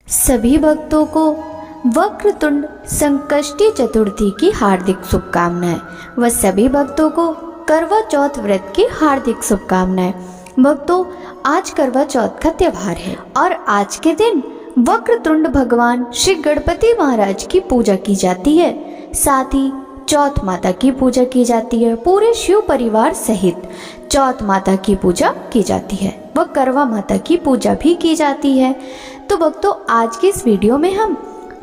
सभी भक्तों को वक्रतुंड संकष्टी चतुर्थी की हार्दिक शुभकामनाएं व सभी भक्तों को करवा चौथ व्रत की हार्दिक शुभकामनाएं। भक्तों, आज करवा चौथ का त्योहार है और आज के दिन वक्रतुंड भगवान श्री गणपति महाराज की पूजा की जाती है। साथ ही चौथ माता की पूजा की जाती है। पूरे शिव परिवार सहित चौथ माता की पूजा की जाती है व करवा माता की पूजा भी की जाती है। तो भक्तों, आज की इस वीडियो में हम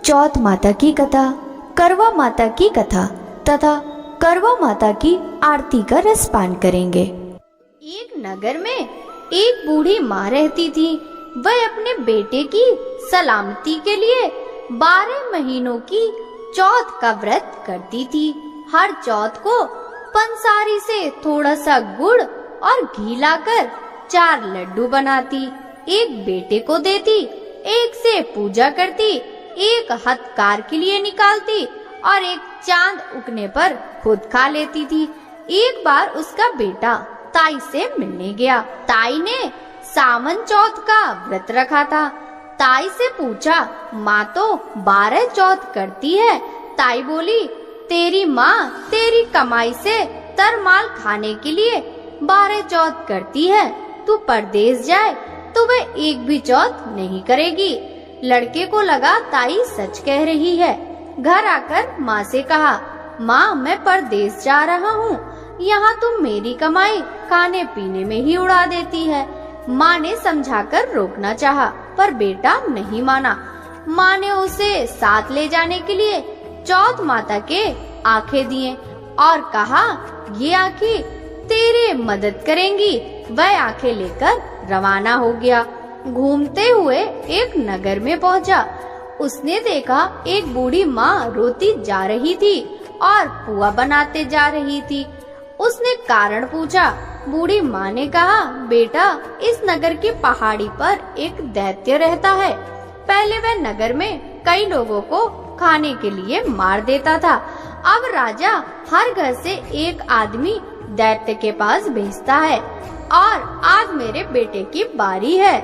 चौथ माता की कथा, करवा माता की कथा तथा करवा माता की आरती का रसपान करेंगे। एक नगर में एक बूढ़ी माँ रहती थी। वह अपने बेटे की सलामती के लिए 12 महीनों की चौथ का व्रत करती थी। हर चौथ को पंसारी से थोड़ा सा गुड़ और घी लाकर 4 लड्डू बनाती, एक बेटे को देती, एक से पूजा करती, एक हथकार के लिए निकालती और एक चांद उगने पर खुद खा लेती थी। एक बार उसका बेटा ताई से मिलने गया। ताई ने सावन चौथ का व्रत रखा था। ताई से पूछा, माँ तो 12 चौथ करती है। ताई बोली, तेरी माँ तेरी कमाई से तरमाल खाने के लिए 12 चौथ करती है। तू परदेश जाए तो वह एक भी चौथ नहीं करेगी। लड़के को लगा ताई सच कह रही है। घर आकर माँ से कहा, माँ मैं परदेश जा रहा हूँ, यहाँ तुम मेरी कमाई खाने पीने में ही उड़ा देती है। माँ ने समझाकर रोकना चाहा, पर बेटा नहीं माना। माँ ने उसे साथ ले जाने के लिए चौथ माता के आंखें दिए और कहा, ये आंखें तेरे मदद करेंगी। वह आंखें लेकर रवाना हो गया। घूमते हुए एक नगर में पहुंचा। उसने देखा एक बूढ़ी माँ रोती जा रही थी और पुआ बनाते जा रही थी। उसने कारण पूछा। बूढ़ी माँ ने कहा, बेटा इस नगर की पहाड़ी पर एक दैत्य रहता है। पहले वह नगर में कई लोगों को खाने के लिए मार देता था। अब राजा हर घर से एक आदमी दैत्य के पास भेजता है और आज मेरे बेटे की बारी है,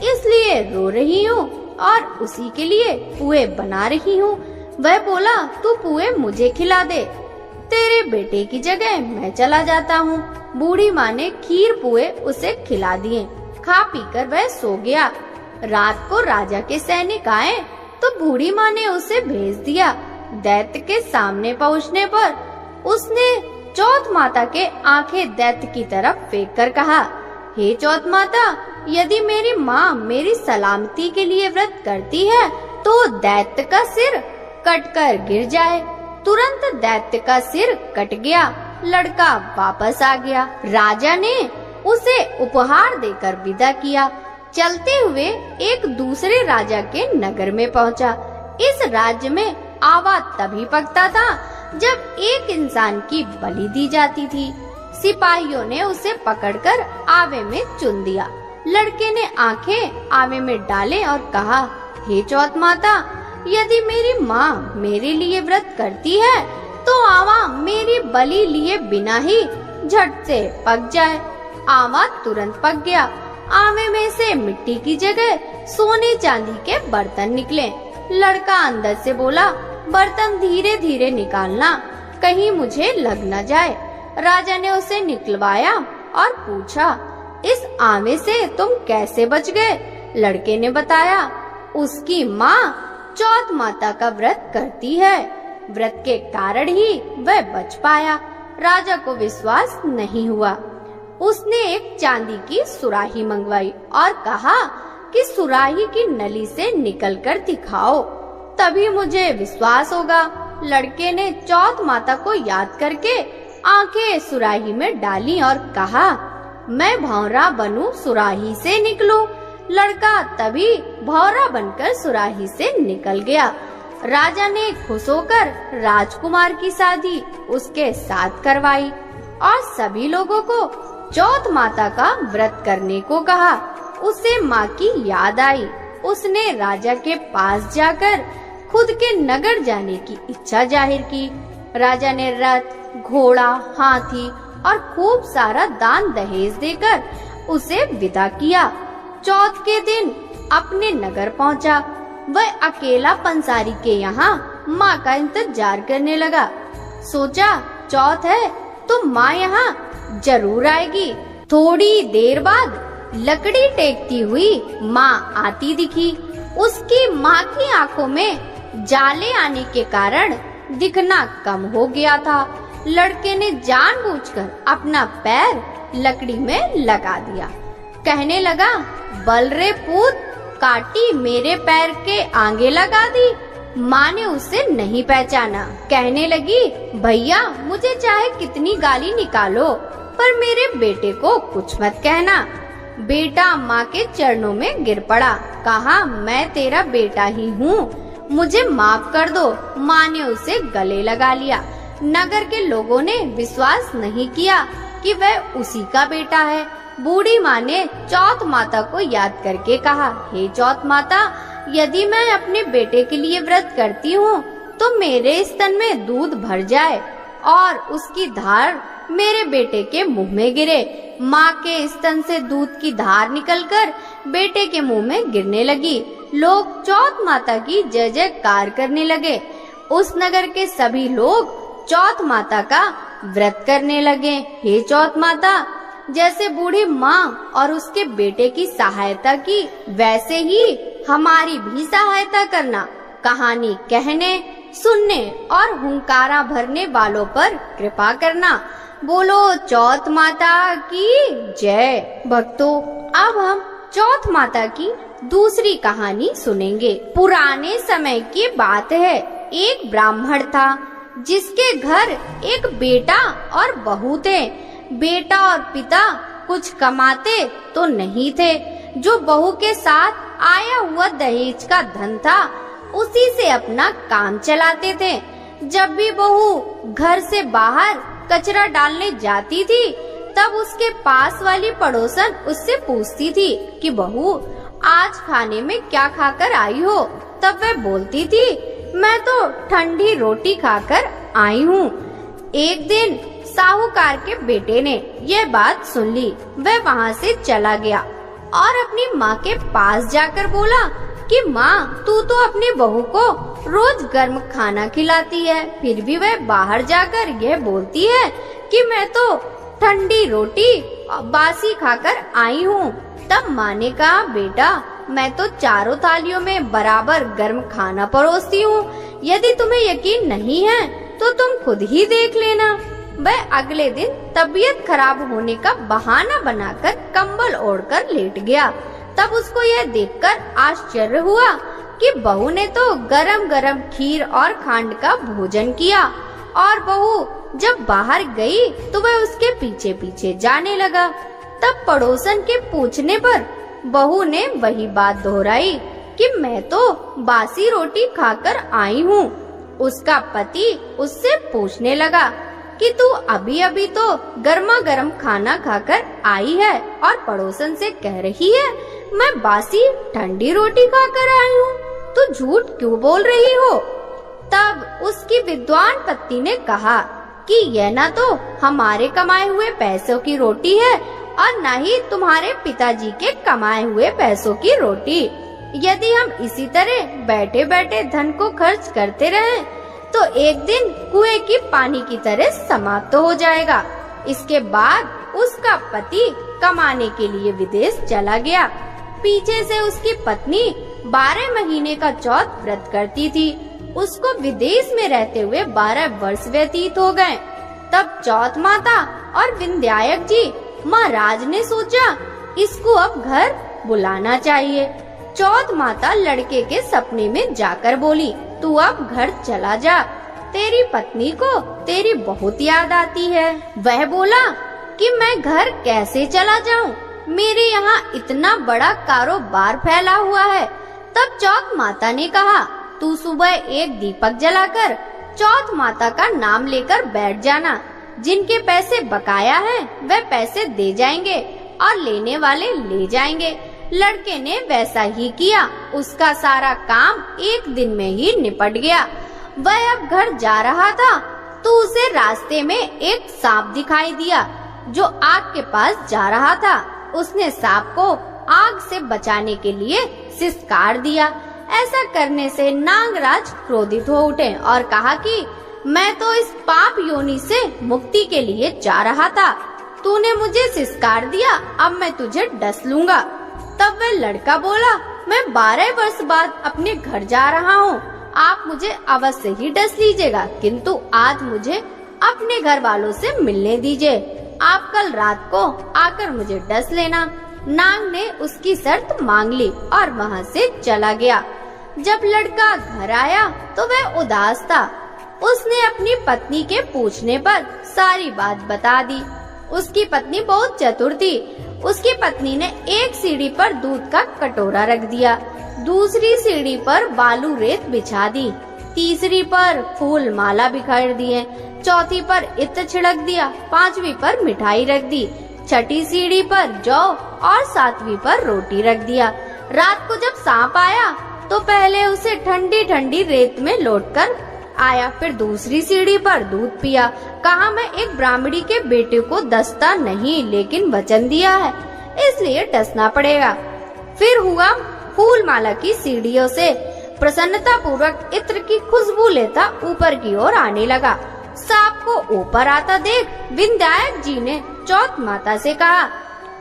इसलिए रो रही हूँ और उसी के लिए पुए बना रही हूँ। वह बोला, तू पुए मुझे खिला दे, तेरे बेटे की जगह मैं चला जाता हूँ। बूढ़ी माँ ने खीर पुए उसे खिला दिए। खा पीकर वह सो गया। रात को राजा के सैनिक आए तो बूढ़ी माँ ने उसे भेज दिया। दैत्य के सामने पहुँचने पर उसने चौथ माता के आंखें दैत्य की तरफ फेंक कर कहा, हे चौथ माता, यदि मेरी माँ मेरी सलामती के लिए व्रत करती है तो दैत्य का सिर कटकर गिर जाए। तुरंत दैत्य का सिर कट गया। लड़का वापस आ गया। राजा ने उसे उपहार देकर विदा किया। चलते हुए एक दूसरे राजा के नगर में पहुंचा। इस राज्य में आवा तभी पकता था जब एक इंसान की बलि दी जाती थी। सिपाहियों ने उसे पकड़कर आवे में चुन दिया। लड़के ने आंखें आवे में डाले और कहा, हे चौथ माता, यदि मेरी माँ मेरे लिए व्रत करती है तो आवा मेरी बलि लिए बिना ही झट से पक जाए। आवा तुरंत पक गया। आवे में से मिट्टी की जगह सोने चांदी के बर्तन निकले। लड़का अंदर से बोला, बर्तन धीरे धीरे निकालना, कहीं मुझे लग न जाए। राजा ने उसे निकलवाया और पूछा, इस आवे से तुम कैसे बच गए? लड़के ने बताया, उसकी माँ चौथ माता का व्रत करती है, व्रत के कारण ही वह बच पाया। राजा को विश्वास नहीं हुआ। उसने एक चांदी की सुराही मंगवाई और कहा कि सुराही की नली से निकलकर दिखाओ, तभी मुझे विश्वास होगा। लड़के ने चौथ माता को याद करके आंखें सुराही में डाली और कहा, मैं भौरा बनूं, सुराही से निकलूं। लड़का तभी भौरा बनकर सुराही से निकल गया। राजा ने खुश होकर राजकुमार की शादी उसके साथ करवाई और सभी लोगों को चौथ माता का व्रत करने को कहा। उसे माँ की याद आई। उसने राजा के पास जाकर खुद के नगर जाने की इच्छा जाहिर की। राजा ने रथ, घोड़ा, हाथी और खूब सारा दान दहेज देकर उसे विदा किया। चौथ के दिन अपने नगर पहुंचा। वह अकेला पंसारी के यहाँ माँ का इंतजार करने लगा। सोचा चौथ है तो माँ यहाँ जरूर आएगी। थोड़ी देर बाद लकड़ी टेकती हुई माँ आती दिखी। उसकी माँ की आंखों में जाले आने के कारण दिखना कम हो गया था। लड़के ने जानबूझकर अपना पैर लकड़ी में लगा दिया। कहने लगा, बल रे पूत, काटी मेरे पैर के आगे लगा दी। माँ ने उसे नहीं पहचाना। कहने लगी, भैया मुझे चाहे कितनी गाली निकालो पर मेरे बेटे को कुछ मत कहना। बेटा माँ के चरणों में गिर पड़ा। कहा, मैं तेरा बेटा ही हूँ, मुझे माफ कर दो। माँ ने उसे गले लगा लिया। नगर के लोगों ने विश्वास नहीं किया कि वह उसी का बेटा है। बूढ़ी माँ ने चौथ माता को याद करके कहा, हे चौथ माता, यदि मैं अपने बेटे के लिए व्रत करती हूँ तो मेरे स्तन में दूध भर जाए और उसकी धार मेरे बेटे के मुंह में गिरे। माँ के स्तन से दूध की धार निकलकर बेटे के मुंह में गिरने लगी। लोग चौथ माता की जय जयकार करने लगे। उस नगर के सभी लोग चौथ माता का व्रत करने लगे। हे चौथ माता, जैसे बूढ़ी माँ और उसके बेटे की सहायता की, वैसे ही हमारी भी सहायता करना। कहानी कहने, सुनने और हुंकारा भरने वालों पर कृपा करना। बोलो चौथ माता की जय। भक्तों, अब हम चौथ माता की दूसरी कहानी सुनेंगे। पुराने समय की बात है। एक ब्राह्मण था जिसके घर एक बेटा और बहू थे। बेटा और पिता कुछ कमाते तो नहीं थे। जो बहू के साथ आया हुआ दहेज का धन था, उसी से अपना काम चलाते थे। जब भी बहू घर से बाहर कचरा डालने जाती थी, तब उसके पास वाली पड़ोसन उससे पूछती थी कि बहू, आज खाने में क्या खाकर आई हो? तब वह बोलती थी, मैं तो ठंडी रोटी खाकर आई हूँ। एक दिन साहूकार के बेटे ने यह बात सुन ली। वह वहाँ से चला गया और अपनी माँ के पास जाकर बोला कि माँ, तू तो अपनी बहू को रोज गर्म खाना खिलाती है, फिर भी वह बाहर जाकर यह बोलती है कि मैं तो ठंडी रोटी बासी खाकर आई हूँ। तब माँ ने कहा, बेटा, मैं तो चारों थालियों में बराबर गर्म खाना परोसती हूँ। यदि तुम्हें यकीन नहीं है तो तुम खुद ही देख लेना। वह अगले दिन तबीयत खराब होने का बहाना बनाकर कंबल ओढ़कर लेट गया। तब उसको यह देखकर आश्चर्य हुआ कि बहू ने तो गरम गरम खीर और खांड का भोजन किया, और बहू जब बाहर गई तो वह उसके पीछे पीछे जाने लगा। तब पड़ोसन के पूछने पर बहू ने वही बात दोहराई कि मैं तो बासी रोटी खाकर आई हूँ। उसका पति उससे पूछने लगा कि तू अभी अभी तो गर्मा गर्म खाना खाकर आई है और पड़ोसन से कह रही है मैं बासी ठंडी रोटी खाकर आई हूँ, तू झूठ क्यों बोल रही हो? तब उसकी विद्वान पत्नी ने कहा कि यह ना तो हमारे कमाए हुए पैसों की रोटी है और न ही तुम्हारे पिताजी के कमाए हुए पैसों की रोटी। यदि हम इसी तरह बैठे बैठे धन को खर्च करते रहें तो एक दिन कुएं की पानी की तरह समाप्त हो जाएगा। इसके बाद उसका पति कमाने के लिए विदेश चला गया। पीछे से उसकी पत्नी 12 महीने का चौथ व्रत करती थी। उसको विदेश में रहते हुए 12 वर्ष व्यतीत हो गए। तब चौथ माता और विंध्यायक जी महाराज ने सोचा इसको अब घर बुलाना चाहिए। चौथ माता लड़के के सपने में जाकर बोली, तू अब घर चला जा, तेरी पत्नी को तेरी बहुत याद आती है। वह बोला कि मैं घर कैसे चला जाऊं? मेरे यहाँ इतना बड़ा कारोबार फैला हुआ है। तब चौथ माता ने कहा, तू सुबह एक दीपक जलाकर चौथ माता का नाम लेकर बैठ जाना। जिनके पैसे बकाया है वह पैसे दे जाएंगे और लेने वाले ले जाएंगे। लड़के ने वैसा ही किया। उसका सारा काम एक दिन में ही निपट गया। वह अब घर जा रहा था तो उसे रास्ते में एक सांप दिखाई दिया जो आग के पास जा रहा था। उसने सांप को आग से बचाने के लिए सिसकार दिया। ऐसा करने से नागराज क्रोधित हो उठे और कहा कि मैं तो इस पाप योनि से मुक्ति के लिए जा रहा था, तूने मुझे सिस्कार दिया, अब मैं तुझे डस लूंगा। तब वह लड़का बोला, मैं 12 वर्ष बाद अपने घर जा रहा हूँ, आप मुझे अवश्य ही डस लीजिएगा, किंतु आज मुझे अपने घर वालों से मिलने दीजिए। आप कल रात को आकर मुझे डस लेना। नाग ने उसकी शर्त मांग ली और वहाँ से चला गया। जब लड़का घर आया तो वह उदास था। उसने अपनी पत्नी के पूछने पर सारी बात बता दी। उसकी पत्नी बहुत चतुर थी। उसकी पत्नी ने एक सीढ़ी पर दूध का कटोरा रख दिया, दूसरी सीढ़ी पर बालू रेत बिछा दी, तीसरी पर फूल माला बिखेर दिए, चौथी पर इत्र छिड़क दिया, पांचवी पर मिठाई रख दी, छठी सीढ़ी पर जौ और सातवीं पर रोटी रख दिया। रात को जब सांप आया तो पहले उसे ठंडी ठंडी रेत में लौटकर आया, फिर दूसरी सीढ़ी पर दूध पिया। कहा, मैं एक ब्राह्मणी के बेटे को डसता नहीं, लेकिन वचन दिया है इसलिए डसना पड़ेगा। फिर हुआ फूल माला की सीढ़ियों से प्रसन्नता पूर्वक इत्र की खुशबू लेता ऊपर की ओर आने लगा। सांप को ऊपर आता देख विंध्यायक जी ने चौथ माता से कहा,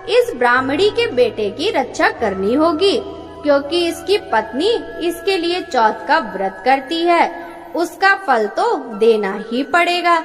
इस ब्राह्मणी के बेटे की रक्षा करनी होगी, क्योंकि इसकी पत्नी इसके लिए चौथ का व्रत करती है, उसका फल तो देना ही पड़ेगा।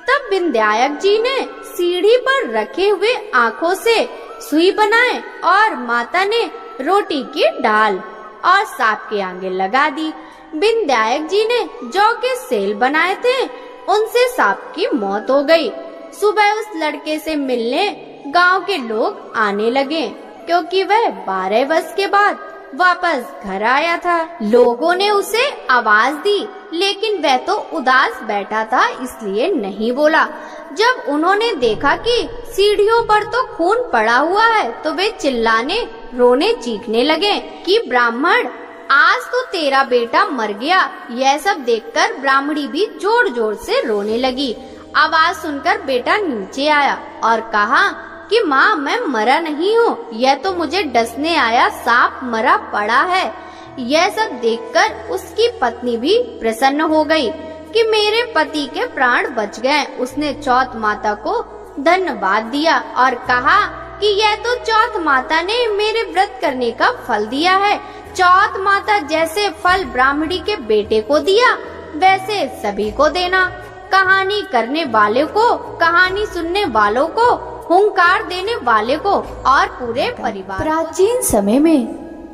तब विंध्यायक जी ने सीढ़ी पर रखे हुए आँखों से सुई बनाए और माता ने रोटी की डाल और सांप के आगे लगा दी। विंध्यायक जी ने जौ के सेल बनाए थे, उनसे सांप की मौत हो गई। सुबह उस लड़के से मिलने गांव के लोग आने लगे, क्योंकि वह 12 वर्ष के बाद वापस घर आया था। लोगों ने उसे आवाज दी, लेकिन वह तो उदास बैठा था, इसलिए नहीं बोला। जब उन्होंने देखा कि सीढ़ियों पर तो खून पड़ा हुआ है, तो वे चिल्लाने रोने चीखने लगे कि ब्राह्मण, आज तो तेरा बेटा मर गया। यह सब देखकर ब्राह्मणी भी जोर जोर से रोने लगी। आवाज सुनकर बेटा नीचे आया और कहा कि माँ, मैं मरा नहीं हूँ, यह तो मुझे डसने आया सांप मरा पड़ा है। यह सब देखकर उसकी पत्नी भी प्रसन्न हो गई कि मेरे पति के प्राण बच गए। उसने चौथ माता को धन्यवाद दिया और कहा कि यह तो चौथ माता ने मेरे व्रत करने का फल दिया है। चौथ माता जैसे फल ब्राह्मणी के बेटे को दिया, वैसे सभी को देना। कहानी करने वाले को, कहानी सुनने वालों को, हुंकार देने वाले को और पूरे परिवार। प्राचीन समय में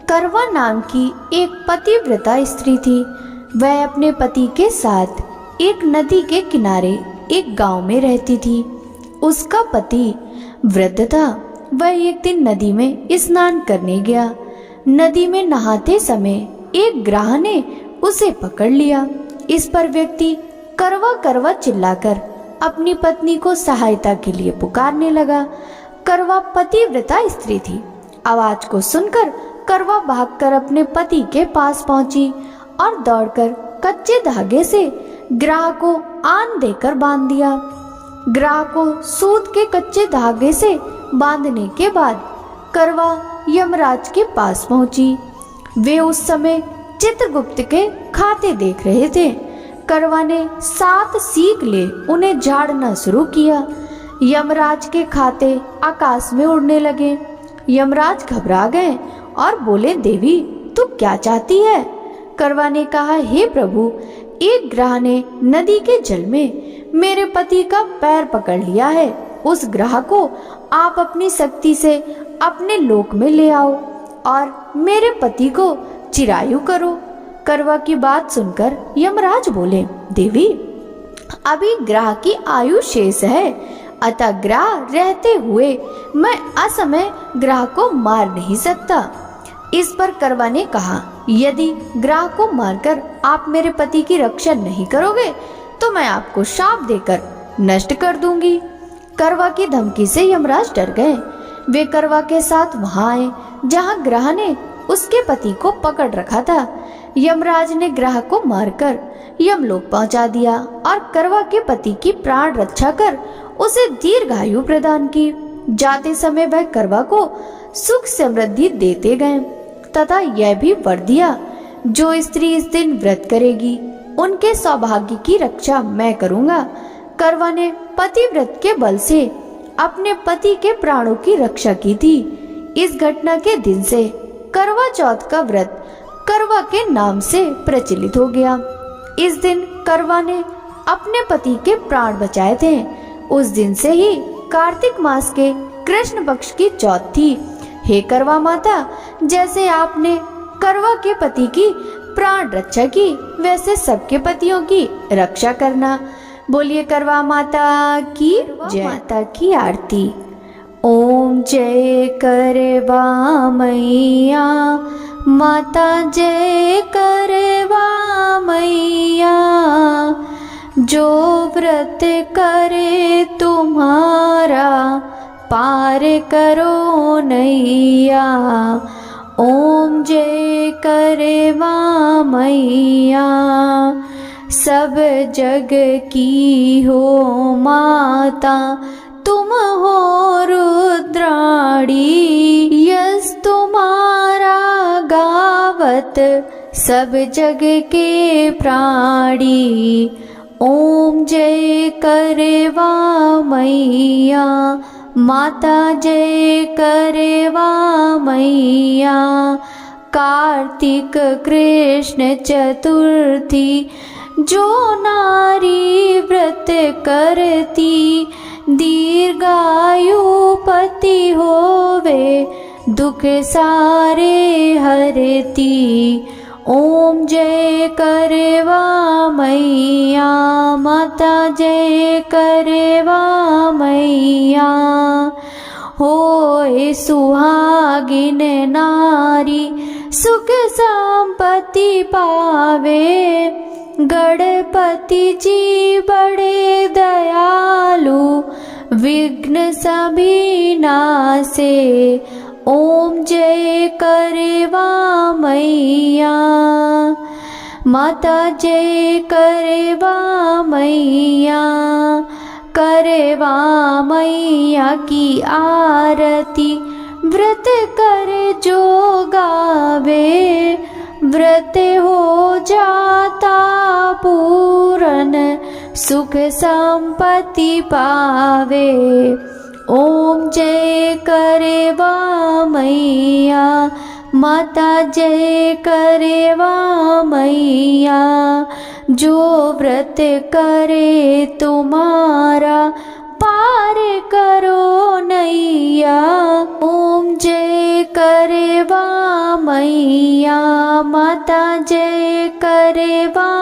करवा नाम की एक पतिव्रता स्त्री थी। वह अपने पति के साथ एक नदी के किनारे एक गांव में रहती थी। उसका पति वृद्ध था। वह एक दिन नदी में स्नान करने गया। नदी में नहाते समय एक ग्राह ने उसे पकड़ लिया। इस पर व्यक्ति करवा करवा चिल्लाकर अपनी पत्नी को सहायता के लिए पुकारने लगा। करवा पतिव्रता स्त्री थी। आवाज को सुनकर करवा भागकर अपने पति के पास पहुंची और दौड़कर कच्चे धागे से ग्राह को आन देकर बांध दिया। ग्राह को सूत के कच्चे धागे से बांधने के बाद करवा यमराज के पास पहुंची। वे उस समय चित्रगुप्त के खाते देख रहे थे। करवा ने 7 सीख ले उन्हें झाड़ना शुरू किया। यमराज के खाते आकाश में उड़ने लगे। यमराज घबरा गए और बोले, देवी तू क्या चाहती है? करवा ने कहा, हे प्रभु, एक ग्राह ने नदी के जल में मेरे पति का पैर पकड़ लिया है। उस ग्राह को आप अपनी शक्ति से अपने लोक में ले आओ और मेरे पति को चिरायु करो। करवा की बात सुनकर यमराज बोले, देवी अभी ग्राह की आयु शेष है, अतः ग्राह रहते हुए मैं असमय ग्राह को मार नहीं सकता। इस पर करवा ने कहा, यदि ग्राह को मारकर आप मेरे पति की रक्षा नहीं करोगे तो मैं आपको शाप देकर नष्ट कर दूंगी। करवा की धमकी से यमराज डर गए। वे करवा के साथ वहां आए जहां ग्राह ने उसके पति को पकड़ रखा था। यमराज ने ग्राह को मारकर यमलोक पहुंचा दिया और करवा के पति की प्राण रक्षा कर उसे दीर्घायु प्रदान की। जाते समय वह करवा को सुख समृद्धि देते गए तथा यह भी वर दिया, जो स्त्री इस दिन व्रत करेगी उनके सौभाग्य की रक्षा मैं करूंगा। करवा ने पतिव्रत के बल से अपने पति के प्राणों की रक्षा की थी। इस घटना के दिन से करवा चौथ का व्रत करवा के नाम से प्रचलित हो गया। इस दिन करवा ने अपने पति के प्राण बचाए थे। उस दिन से ही कार्तिक मास के कृष्ण पक्ष की चौथ थी। हे करवा माता, जैसे आपने करवा के पति की प्राण रक्षा की, वैसे सबके पतियों की रक्षा करना। बोलिए करवा माता की जय। माता की आरती। ओम जय करवा मैया, माता जय करवा मैया। जो व्रत करे तुम्हारा पार करो नैया। ओम जय करवा मैया। सब जग की हो माता, तुम हो रुद्राणी। यस तुम्हारा गावत सब जग के प्राणी। ओम जय करवा मैया, माता जय करवा मैया। कार्तिक कृष्ण चतुर्थी जो नारी व्रत करती, दीर्घायु पति होवे दुख सारे हरती। ओम जय करवा मैया, माता जय करवा मैया। होए सुहागिन नारी सुख संपत्ति पावे। गणपति जी बड़े दयालु विघ्न सभी नासे। ओम जय करवा मैया, माता जय करवा मैया। करवा मैया की आरती व्रत करे जो गावे। व्रत हो जाता पूरन सुख संपत्ति पावे। ओम जय करवा मैया, माता जय करवा मैया। जो व्रत करे तुम्हारा पार करो नैया। ओम जय करवा मैया, माता जय करवा